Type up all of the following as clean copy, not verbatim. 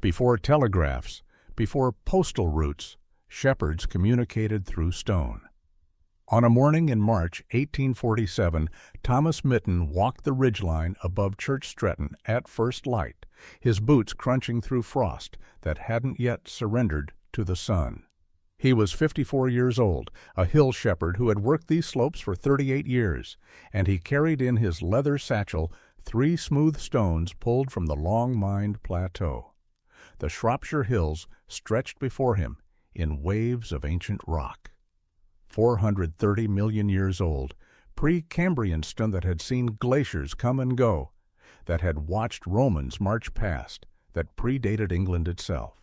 Before telegraphs, before postal routes, shepherds communicated through stone. On a morning in March 1847, Thomas Mytton walked the ridgeline above Church Stretton at first light, his boots crunching through frost that hadn't yet surrendered to the sun. He was 54 years old, a hill shepherd who had worked these slopes for 38 years, and he carried in his leather satchel 3 smooth stones pulled from the Long Mynd plateau. The Shropshire Hills stretched before him in waves of ancient rock. 430 million years old, pre-Cambrian stone that had seen glaciers come and go, that had watched Romans march past, that predated England itself.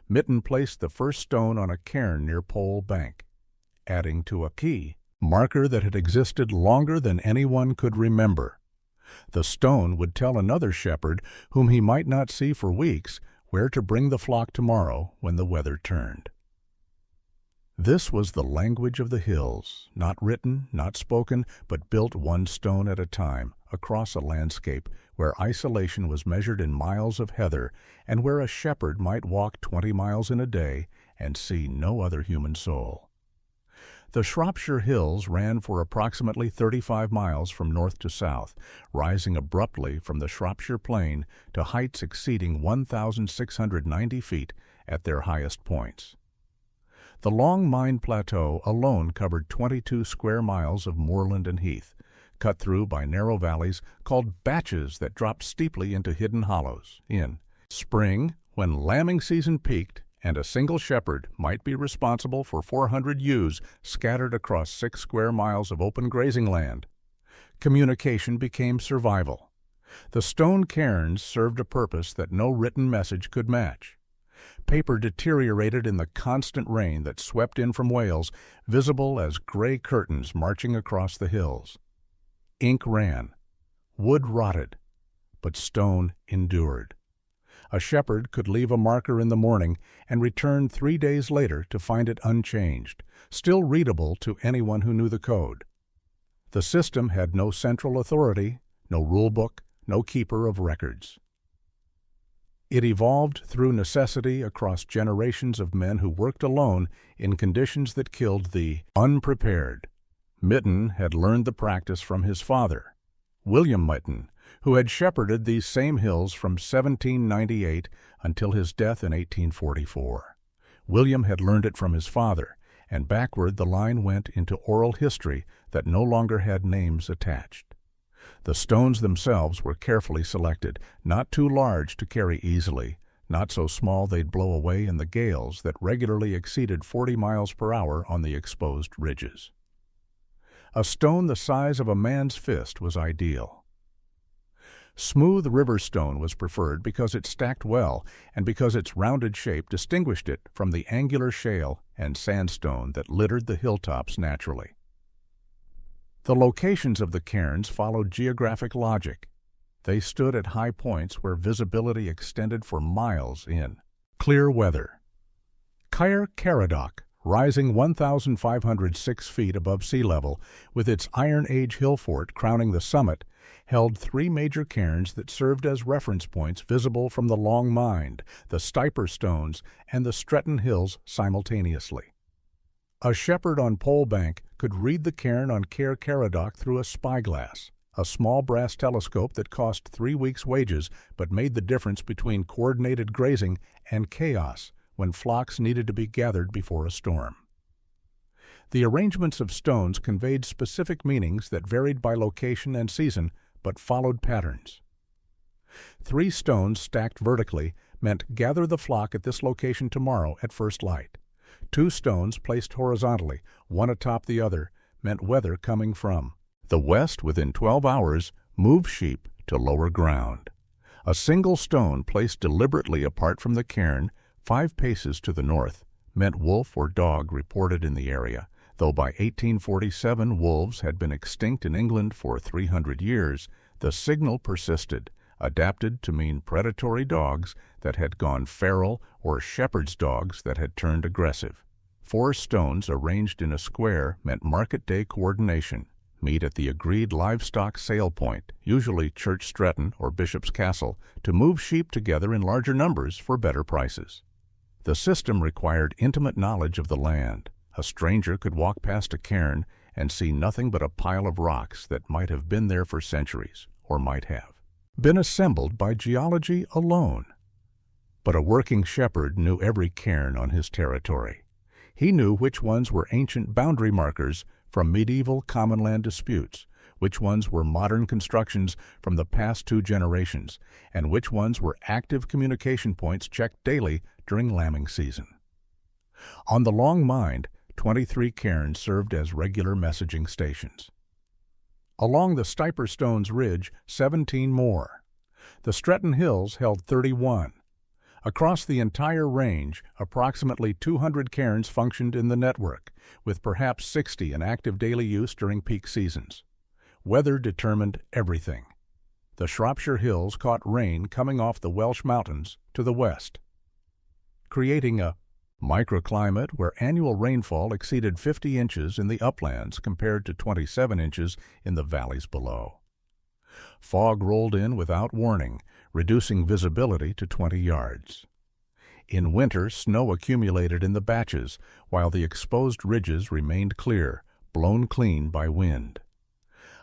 Mytton placed the first stone on a cairn near Pole Bank, adding to a key marker that had existed longer than anyone could remember. The stone would tell another shepherd, whom he might not see for weeks, where to bring the flock tomorrow when the weather turned. This was the language of the hills, not written, not spoken, but built one stone at a time across a landscape where isolation was measured in miles of heather and where a shepherd might walk 20 miles in a day and see no other human soul. The Shropshire Hills ran for approximately 35 miles from north to south, rising abruptly from the Shropshire Plain to heights exceeding 1,690 feet at their highest points. The Long Mynd Plateau alone covered 22 square miles of moorland and heath, cut through by narrow valleys called batches that dropped steeply into hidden hollows. In spring, when lambing season peaked, and a single shepherd might be responsible for 400 ewes scattered across 6 square miles of open grazing land, communication became survival. The stone cairns served a purpose that no written message could match. Paper deteriorated in the constant rain that swept in from Wales, visible as gray curtains marching across the hills. Ink ran, wood rotted, but stone endured. A shepherd could leave a marker in the morning and return 3 days later to find it unchanged, still readable to anyone who knew the code. The system had no central authority, no rule book, no keeper of records. It evolved through necessity across generations of men who worked alone in conditions that killed the unprepared. Mytton had learned the practice from his father, William Mytton, who had shepherded these same hills from 1798 until his death in 1844. William had learned it from his father, and backward the line went into oral history that no longer had names attached. The stones themselves were carefully selected, not too large to carry easily, not so small they'd blow away in the gales that regularly exceeded 40 miles per hour on the exposed ridges. A stone the size of a man's fist was ideal. Smooth river stone was preferred because it stacked well and because its rounded shape distinguished it from the angular shale and sandstone that littered the hilltops naturally. The locations of the cairns followed geographic logic. They stood at high points where visibility extended for miles in clear weather. Caer Caradoc, rising 1,506 feet above sea level, with its Iron Age hill fort crowning the summit, held 3 major cairns that served as reference points visible from the Long Mynd, the Stiper Stones, and the Stretton Hills simultaneously. A shepherd on Pole Bank could read the cairn on Caer Caradoc through a spyglass, a small brass telescope that cost 3 weeks' wages but made the difference between coordinated grazing and chaos when flocks needed to be gathered before a storm. The arrangements of stones conveyed specific meanings that varied by location and season but followed patterns. 3 stones stacked vertically meant gather the flock at this location tomorrow at first light. 2 stones placed horizontally, one atop the other, meant weather coming from the west within 12 hours, move sheep to lower ground. A single stone placed deliberately apart from the cairn, 5 paces to the north, meant wolf or dog reported in the area, though by 1847 wolves had been extinct in England for 300 years, the signal persisted, adapted to mean predatory dogs that had gone feral or shepherd's dogs that had turned aggressive. 4 stones arranged in a square meant market day coordination, Meet at the agreed livestock sale point, usually Church Stretton or Bishop's Castle, to move sheep together in larger numbers for better prices. The system required intimate knowledge of the land. A stranger could walk past a cairn and see nothing but a pile of rocks that might have been there for centuries, or might have been assembled by geology alone. But a working shepherd knew every cairn on his territory. He knew which ones were ancient boundary markers from medieval common land disputes, which ones were modern constructions from the past 2 generations, and which ones were active communication points checked daily during lambing season. On the Long Mynd, 23 cairns served as regular messaging stations. Along the Stiper Stones Ridge, 17 more. The Shropshire Hills held 31. Across the entire range, approximately 200 cairns functioned in the network, with perhaps 60 in active daily use during peak seasons. Weather determined everything. The Shropshire Hills caught rain coming off the Welsh mountains to the west, creating a microclimate where annual rainfall exceeded 50 inches in the uplands compared to 27 inches in the valleys below. Fog rolled in without warning, reducing visibility to 20 yards. In winter, snow accumulated in the batches, while the exposed ridges remained clear, blown clean by wind.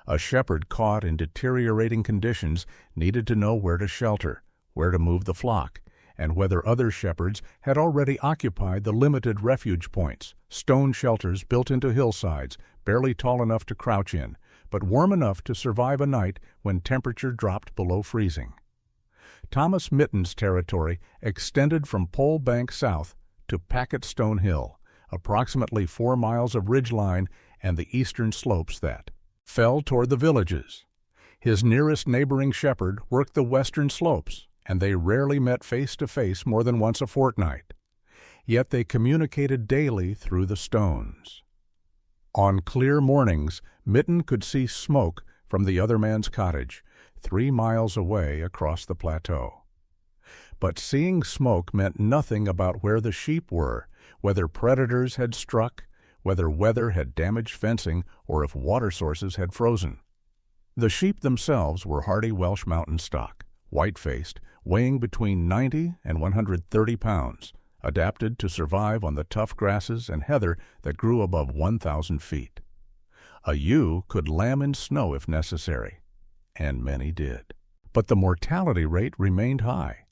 A shepherd caught in deteriorating conditions needed to know where to shelter, where to move the flock, and whether other shepherds had already occupied the limited refuge points, stone shelters built into hillsides, barely tall enough to crouch in, but warm enough to survive a night when temperature dropped below freezing. Thomas Mytton's territory extended from Pole Bank south to Packetstone Hill, approximately 4 miles of ridgeline and the eastern slopes that fell toward the villages. His nearest neighboring shepherd worked the western slopes, and they rarely met face to face more than once a fortnight. Yet they communicated daily through the stones. On clear mornings, Mytton could see smoke from the other man's cottage, 3 miles away across the plateau. But seeing smoke meant nothing about where the sheep were, whether predators had struck, whether weather had damaged fencing, or if water sources had frozen. The sheep themselves were hardy Welsh mountain stock, white-faced, weighing between 90 and 130 pounds, adapted to survive on the tough grasses and heather that grew above 1,000 feet. A ewe could lamb in snow if necessary, and many did. But the mortality rate remained high.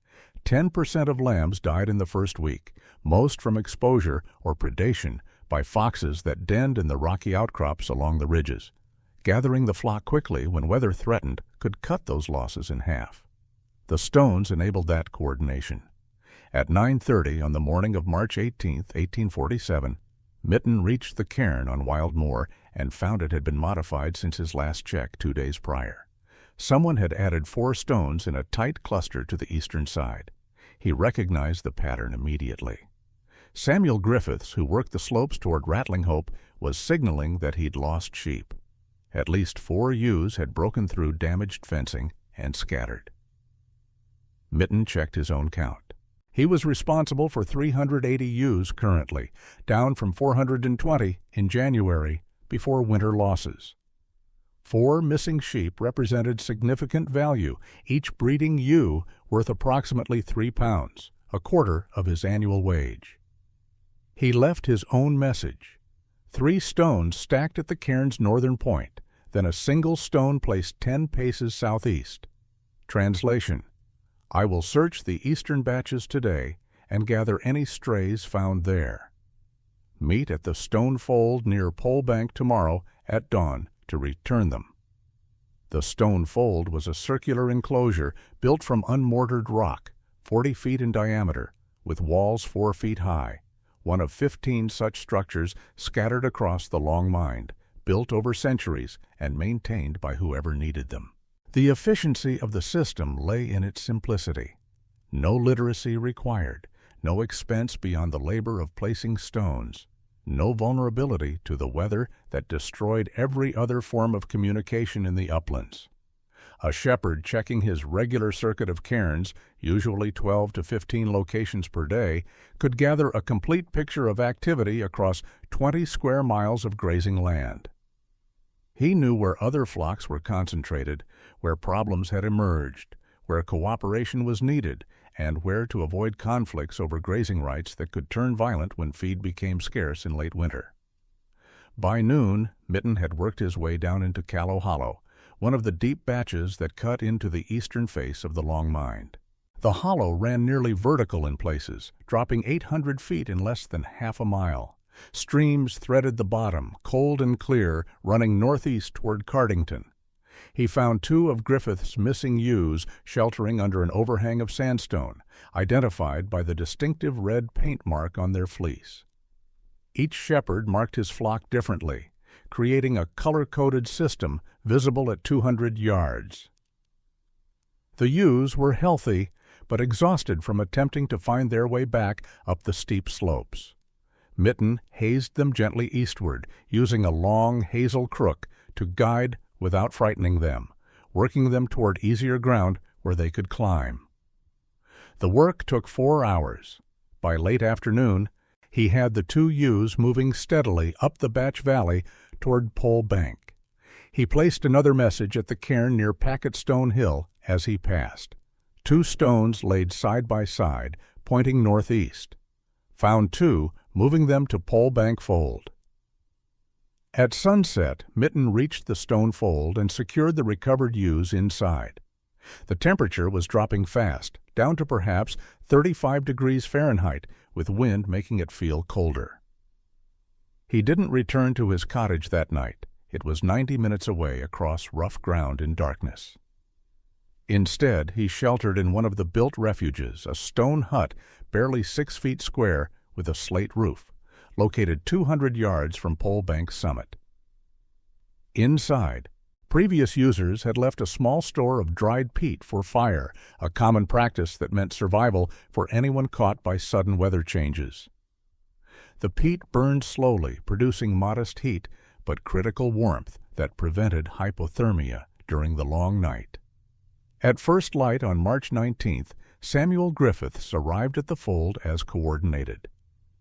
10% of lambs died in the first week, most from exposure or predation by foxes that denned in the rocky outcrops along the ridges. Gathering the flock quickly when weather threatened could cut those losses in half. The stones enabled that coordination. At 9:30 on the morning of March 18, 1847, Mytton reached the cairn on Wild Moor and found it had been modified since his last check 2 days prior. Someone had added 4 stones in a tight cluster to the eastern side. He recognized the pattern immediately. Samuel Griffiths, who worked the slopes toward Rattling Hope, was signaling that he'd lost sheep. At least 4 ewes had broken through damaged fencing and scattered. Mytton checked his own count. He was responsible for 380 ewes currently, down from 420 in January before winter losses. 4 missing sheep represented significant value, each breeding ewe worth approximately 3 pounds, a quarter of his annual wage. He left his own message. 3 stones stacked at the cairn's northern point, then a single stone placed 10 paces southeast. Translation: I will search the eastern batches today and gather any strays found there. Meet at the stone fold near Pole Bank tomorrow at dawn to return them. The stone fold was a circular enclosure built from unmortared rock, 40 feet in diameter, with walls 4 feet high, one of 15 such structures scattered across the Long Mynd, built over centuries and maintained by whoever needed them. The efficiency of the system lay in its simplicity. No literacy required, no expense beyond the labor of placing stones, no vulnerability to the weather that destroyed every other form of communication in the uplands. A shepherd checking his regular circuit of cairns, usually 12 to 15 locations per day, could gather a complete picture of activity across 20 square miles of grazing land. He knew where other flocks were concentrated, where problems had emerged, where cooperation was needed, and where to avoid conflicts over grazing rights that could turn violent when feed became scarce in late winter. By noon, Mytton had worked his way down into Callow Hollow, one of the deep batches that cut into the eastern face of the Long Mynd. The hollow ran nearly vertical in places, dropping 800 feet in less than half a mile. Streams threaded the bottom, cold and clear, running northeast toward Cardington. He found 2 of Griffith's missing ewes sheltering under an overhang of sandstone, identified by the distinctive red paint mark on their fleece. Each shepherd marked his flock differently, creating a color-coded system visible at 200 yards. The ewes were healthy, but exhausted from attempting to find their way back up the steep slopes. Mytton hazed them gently eastward, using a long hazel crook to guide without frightening them, working them toward easier ground where they could climb. The work took 4 hours. By late afternoon, he had the 2 ewes moving steadily up the Batch Valley toward Pole Bank. He placed another message at the cairn near Packetstone Hill as he passed. 2 stones laid side by side, pointing northeast. Found 2, moving them to Pole Bank Fold. At sunset, Mytton reached the stone fold and secured the recovered ewes inside. The temperature was dropping fast, down to perhaps 35 degrees Fahrenheit, with wind making it feel colder. He didn't return to his cottage that night. It was 90 minutes away across rough ground in darkness. Instead, he sheltered in one of the built refuges, a stone hut barely 6 feet square with a slate roof, located 200 yards from Pole Bank's summit. Inside, previous users had left a small store of dried peat for fire, a common practice that meant survival for anyone caught by sudden weather changes. The peat burned slowly, producing modest heat, but critical warmth that prevented hypothermia during the long night. At first light on March 19th, Samuel Griffiths arrived at the fold as coordinated.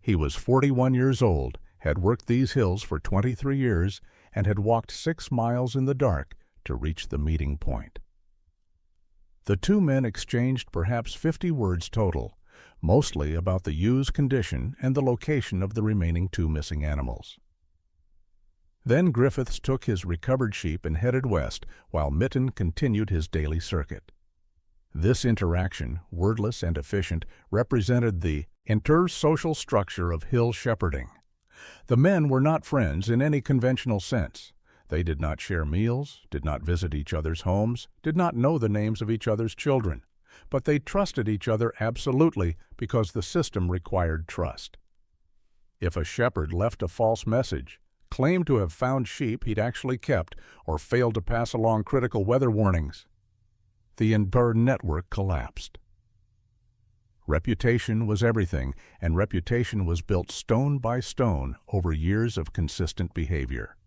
He was 41 years old, had worked these hills for 23 years, and had walked 6 miles in the dark to reach the meeting point. The 2 men exchanged perhaps 50 words total, mostly about the ewe's condition and the location of the remaining 2 missing animals. Then Griffiths took his recovered sheep and headed west, while Mytton continued his daily circuit. This interaction, wordless and efficient, represented the intersocial structure of hill shepherding. The men were not friends in any conventional sense. They did not share meals, did not visit each other's homes, did not know the names of each other's children, but they trusted each other absolutely because the system required trust. If a shepherd left a false message, claimed to have found sheep he'd actually kept, or failed to pass along critical weather warnings, the entire network collapsed. Reputation was everything, and reputation was built stone by stone over years of consistent behavior.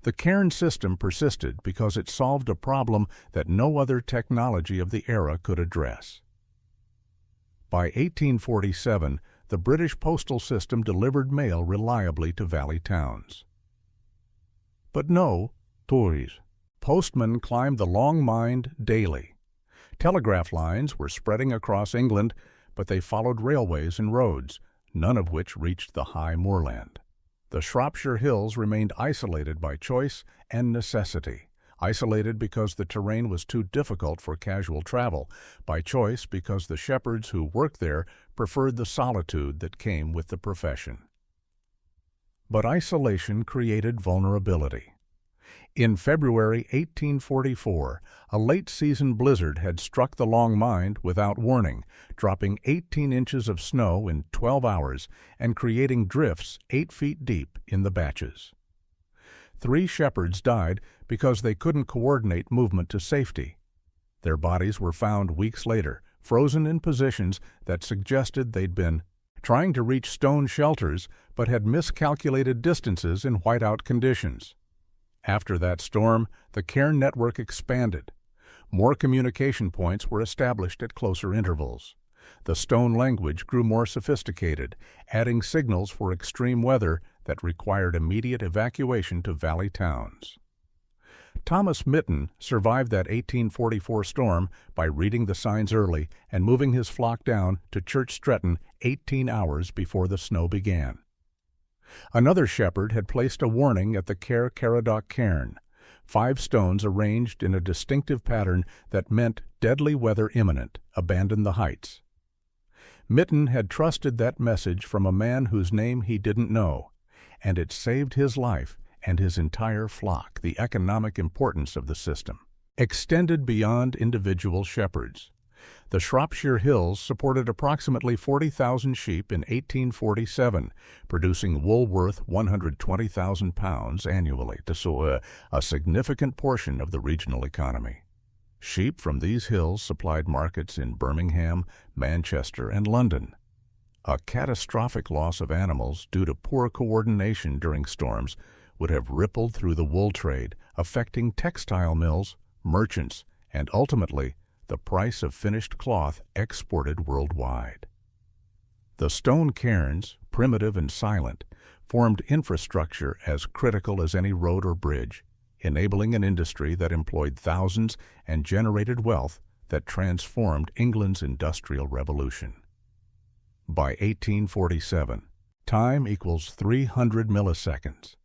The cairn system persisted because it solved a problem that no other technology of the era could address. By 1847, the British postal system delivered mail reliably to valley towns. But no Tories. Postmen climbed the Long Mynd daily. Telegraph lines were spreading across England, but they followed railways and roads, none of which reached the high moorland. The Shropshire Hills remained isolated by choice and necessity. Isolated because the terrain was too difficult for casual travel, by choice because the shepherds who worked there preferred the solitude that came with the profession. But isolation created vulnerability. In February 1844, a late-season blizzard had struck the Long Mynd without warning, dropping 18 inches of snow in 12 hours and creating drifts 8 feet deep in the batches. 3 shepherds died because they couldn't coordinate movement to safety. Their bodies were found weeks later, frozen in positions that suggested they'd been trying to reach stone shelters but had miscalculated distances in whiteout conditions. After that storm, the cairn network expanded. More communication points were established at closer intervals. The stone language grew more sophisticated, adding signals for extreme weather that required immediate evacuation to valley towns. Thomas Mytton survived that 1844 storm by reading the signs early and moving his flock down to Church Stretton 18 hours before the snow began. Another shepherd had placed a warning at the Caradoc cairn, 5 stones arranged in a distinctive pattern that meant deadly weather imminent, abandon the heights. Mytton had trusted that message from a man whose name he didn't know, and it saved his life and his entire flock. The economic importance of the system extended beyond individual shepherds. The Shropshire Hills supported approximately 40,000 sheep in 1847, producing wool worth £120,000 annually, so a significant portion of the regional economy. Sheep from these hills supplied markets in Birmingham, Manchester, and London. A catastrophic loss of animals due to poor coordination during storms would have rippled through the wool trade, affecting textile mills, merchants, and ultimately the price of finished cloth exported worldwide. The stone cairns, primitive and silent, formed infrastructure as critical as any road or bridge, enabling an industry that employed thousands and generated wealth that transformed England's Industrial Revolution. By 1847, time equals 300 milliseconds.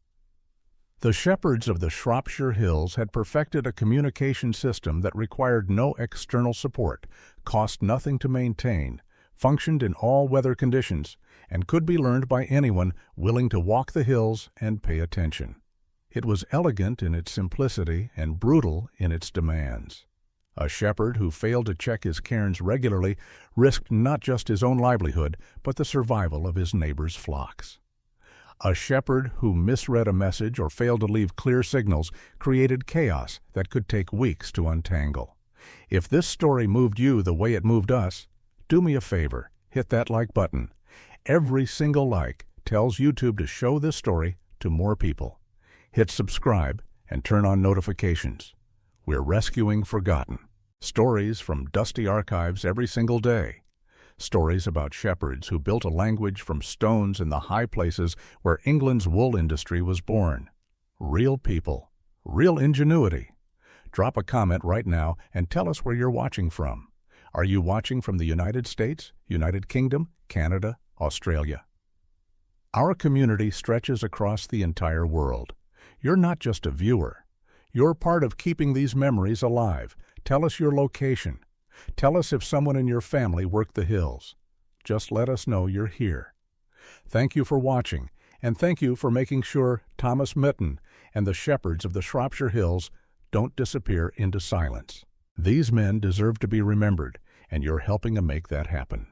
The shepherds of the Shropshire Hills had perfected a communication system that required no external support, cost nothing to maintain, functioned in all weather conditions, and could be learned by anyone willing to walk the hills and pay attention. It was elegant in its simplicity and brutal in its demands. A shepherd who failed to check his cairns regularly risked not just his own livelihood, but the survival of his neighbors' flocks. A shepherd who misread a message or failed to leave clear signals created chaos that could take weeks to untangle. If this story moved you the way it moved us, do me a favor, hit that like button. Every single like tells YouTube to show this story to more people. Hit subscribe and turn on notifications. We're rescuing forgotten stories from dusty archives every single day. Stories about shepherds who built a language from stones in the high places where England's wool industry was born. Real people, real ingenuity. Drop a comment right now and tell us where you're watching from. Are you watching from the United States, United Kingdom, Canada, Australia? Our community stretches across the entire world. You're not just a viewer. You're part of keeping these memories alive. Tell us your location. Tell us if someone in your family worked the hills. Just let us know you're here. Thank you for watching, and thank you for making sure Thomas Mytton and the shepherds of the Shropshire Hills don't disappear into silence. These men deserve to be remembered, and you're helping to make that happen.